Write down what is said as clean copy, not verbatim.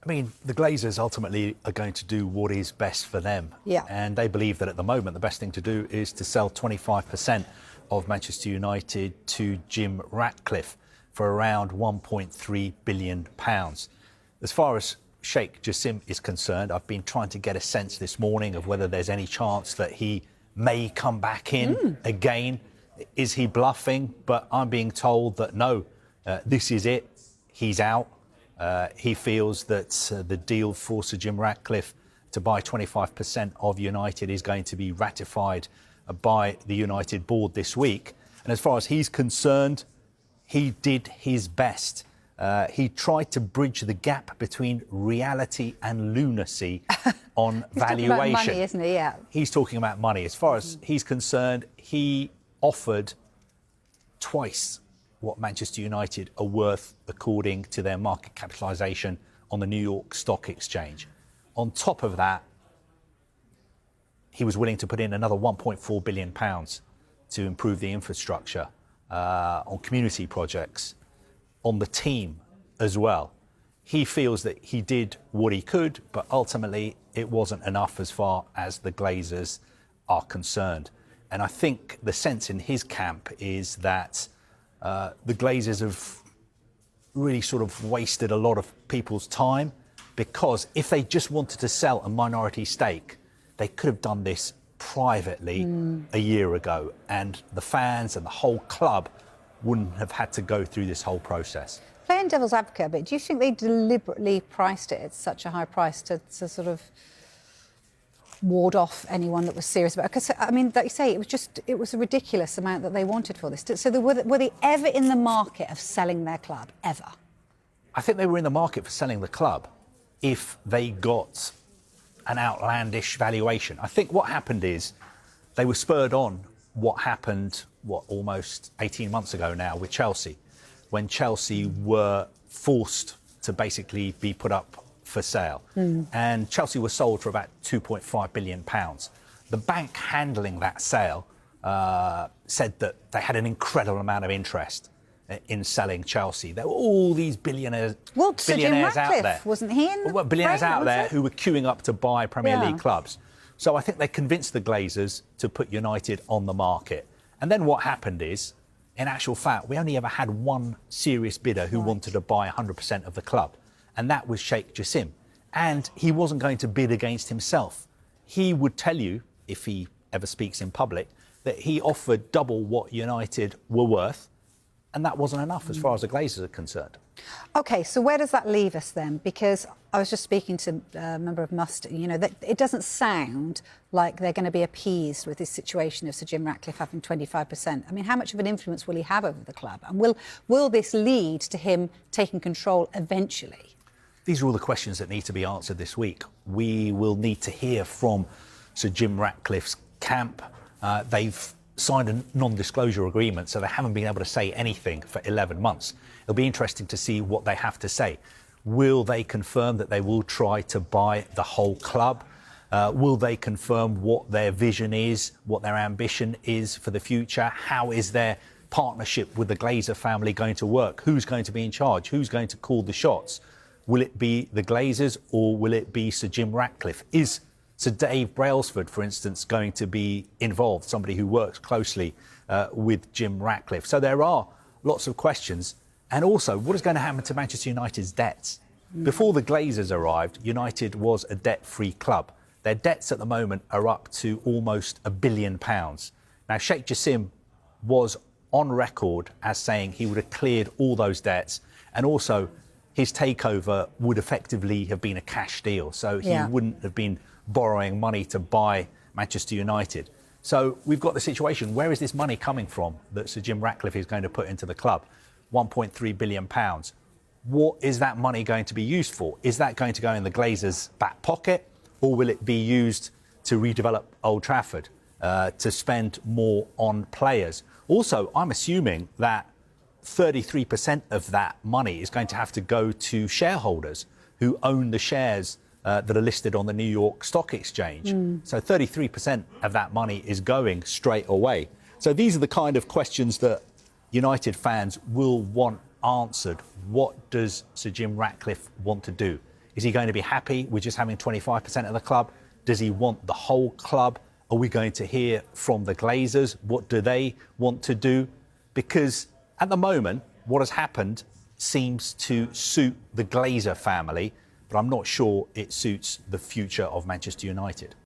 I mean, the Glazers ultimately are going to do what is best for them. Yeah. And they believe that at the moment, the best thing to do is to sell 25% of Manchester United to Jim Ratcliffe for around £1.3 billion. As far as Sheikh Jassim is concerned, I've been trying to get a sense this morning of whether there's any chance that he may come back in again. Is he bluffing? But I'm being told that no, this is it. He's out. He feels that the deal for Sir Jim Ratcliffe to buy 25% of United is going to be ratified by the United board this week. And as far as he's concerned, he did his best. He tried to bridge the gap between reality and lunacy on He's valuation. talking about money, isn't he? Yeah. He's talking about money. As far as he's concerned, he offered twice what Manchester United are worth according to their market capitalisation on the New York Stock Exchange. On top of that, he was willing to put in another £1.4 billion to improve the infrastructure on community projects, on the team as well. He feels that he did what he could, but ultimately it wasn't enough as far as the Glazers are concerned. And I think the sense in his camp is that the Glazers have really sort of wasted a lot of people's time, because if they just wanted to sell a minority stake, they could have done this privately a year ago, and the fans and the whole club wouldn't have had to go through this whole process. Playing devil's advocate a bit, do you think they deliberately priced it at such a high price to sort of ward off anyone that was serious about it? Because, I mean, like you say, it was a ridiculous amount that they wanted for this. So were they ever in the market of selling their club, ever? I think they were in the market for selling the club if they got an outlandish valuation. I think what happened is they were spurred on what happened, almost 18 months ago now with Chelsea, when Chelsea were forced to basically be put up for sale. And Chelsea was sold for about £2.5 billion. The bank handling that sale said that they had an incredible amount of interest in selling Chelsea. There were all these billionaires Sir Jim out Ratcliffe, there. wasn't he in Billionaires frame, out there was it? who were queuing up to buy Premier League clubs. So I think they convinced the Glazers to put United on the market. And then what happened is, in actual fact, we only ever had one serious bidder who wanted to buy 100% of the club, and that was Sheikh Jassim. And he wasn't going to bid against himself. He would tell you, if he ever speaks in public, that he offered double what United were worth, and that wasn't enough as far as the Glazers are concerned. OK, so where does that leave us then? Because I was just speaking to a member of Must, you know, that it doesn't sound like they're going to be appeased with this situation of Sir Jim Ratcliffe having 25%. I mean, how much of an influence will he have over the club? And will this lead to him taking control eventually? These are all the questions that need to be answered this week. We will need to hear from Sir Jim Ratcliffe's camp. They've signed a non-disclosure agreement, so they haven't been able to say anything for 11 months. It'll be interesting to see what they have to say. Will they confirm that they will try to buy the whole club? Will they confirm what their vision is, what their ambition is for the future? How is their partnership with the Glazer family going to work? Who's going to be in charge? Who's going to call the shots? Will it be the Glazers or will it be Sir Jim Ratcliffe? Is Sir Dave Brailsford, for instance, going to be involved, somebody who works closely with Jim Ratcliffe? So there are lots of questions. And also, what is going to happen to Manchester United's debts? Before the Glazers arrived, United was a debt-free club. Their debts at the moment are up to almost £1 billion. Now, Sheikh Jassim was on record as saying he would have cleared all those debts, and also his takeover would effectively have been a cash deal, so he wouldn't have been borrowing money to buy Manchester United. So we've got the situation, where is this money coming from that Sir Jim Ratcliffe is going to put into the club? £1.3 billion. What is that money going to be used for? Is that going to go in the Glazers' back pocket, or will it be used to redevelop Old Trafford, to spend more on players? Also, I'm assuming that 33% of that money is going to have to go to shareholders who own the shares that are listed on the New York Stock Exchange. So 33% of that money is going straight away. So these are the kind of questions that United fans will want answered. What does Sir Jim Ratcliffe want to do? Is he going to be happy with just having 25% of the club? Does he want the whole club? Are we going to hear from the Glazers? What do they want to do? Because at the moment, what has happened seems to suit the Glazer family, but I'm not sure it suits the future of Manchester United.